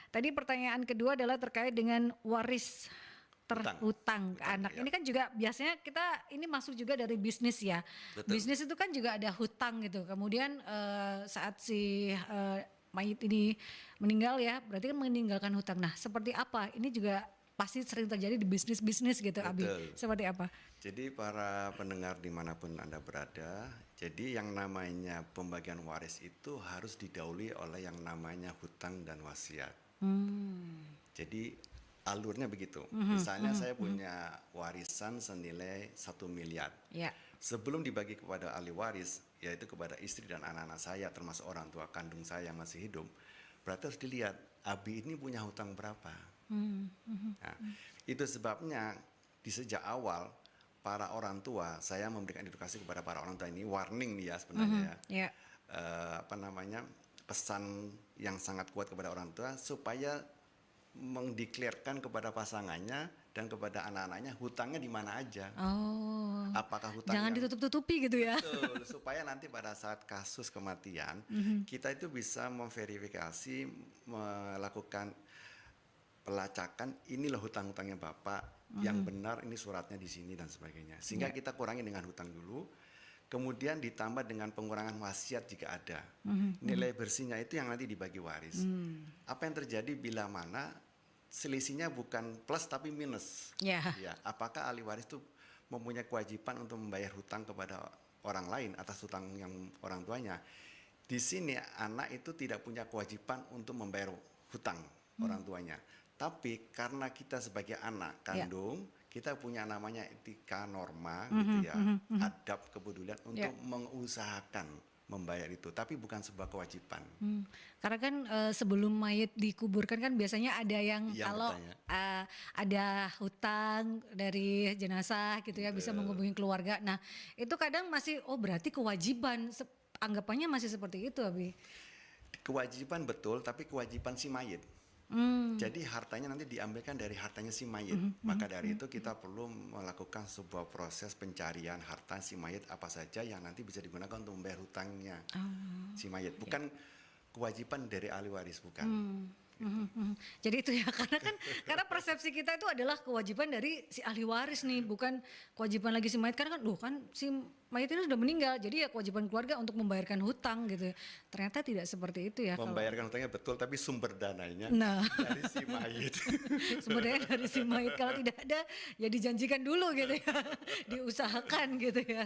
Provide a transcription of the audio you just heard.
tadi pertanyaan kedua adalah terkait dengan waris terhutang ke anak. Ya. Ini kan juga biasanya kita ini masuk juga dari bisnis ya. Betul. Bisnis itu kan juga ada hutang gitu. Kemudian saat si mayit ini meninggal ya, berarti kan meninggalkan hutang. Nah, seperti apa? Ini juga pasti sering terjadi di bisnis-bisnis gitu, Abi. Seperti apa? Jadi para pendengar dimanapun Anda berada, jadi yang namanya pembagian waris itu harus didahului oleh yang namanya hutang dan wasiat. Jadi alurnya begitu. Misalnya saya punya warisan senilai 1 miliar. Ya. Sebelum dibagi kepada ahli waris, yaitu kepada istri dan anak-anak saya, termasuk orang tua kandung saya yang masih hidup, berarti harus dilihat Abi ini punya hutang berapa. Nah, itu sebabnya di sejak awal para orang tua, saya memberikan edukasi kepada para orang tua ini, warning nih ya sebenarnya. Pesan yang sangat kuat kepada orang tua supaya mendeklarasikan kepada pasangannya dan kepada anak-anaknya hutangnya di mana aja. Apakah hutang jangan ditutup-tutupi gitu ya. Betul, supaya nanti pada saat kasus kematian kita itu bisa memverifikasi, melakukan pelacakan, inilah hutang-hutangnya Bapak yang benar, ini suratnya di sini dan sebagainya. Sehingga kita kurangi dengan hutang dulu, kemudian ditambah dengan pengurangan wasiat jika ada. Nilai bersihnya itu yang nanti dibagi waris. Apa yang terjadi bila mana selisihnya bukan plus tapi minus? Ya, apakah ahli waris itu mempunyai kewajiban untuk membayar hutang kepada orang lain atas hutang yang orang tuanya? Di sini anak itu tidak punya kewajiban untuk membayar hutang orang tuanya. Tapi karena kita sebagai anak kandung, kita punya namanya etika, norma, gitu ya, adab, kepedulian untuk mengusahakan membayar itu, tapi bukan sebuah kewajiban. Karena kan sebelum mayit dikuburkan kan biasanya ada yang kalau ada hutang dari jenazah gitu ya, bisa menghubungi keluarga. Nah itu kadang masih, berarti kewajiban, anggapannya masih seperti itu, Abi. Kewajiban betul, tapi kewajiban si mayit. Jadi hartanya nanti diambilkan dari hartanya si mayit. Maka dari itu kita perlu melakukan sebuah proses pencarian harta si mayit apa saja yang nanti bisa digunakan untuk membayar hutangnya si mayit. Bukan kewajiban dari ahli waris, bukan. Jadi itu ya, karena persepsi kita itu adalah kewajiban dari si ahli waris nih, bukan kewajiban lagi si mayit. Karena kan si mayit ini sudah meninggal, jadi ya kewajiban keluarga untuk membayarkan hutang gitu. Ternyata tidak seperti itu ya. Membayarkan hutangnya betul, tapi sumber dananya dari si mayit. Sumber dana dari si mayit, kalau tidak ada ya dijanjikan dulu gitu ya, diusahakan gitu ya.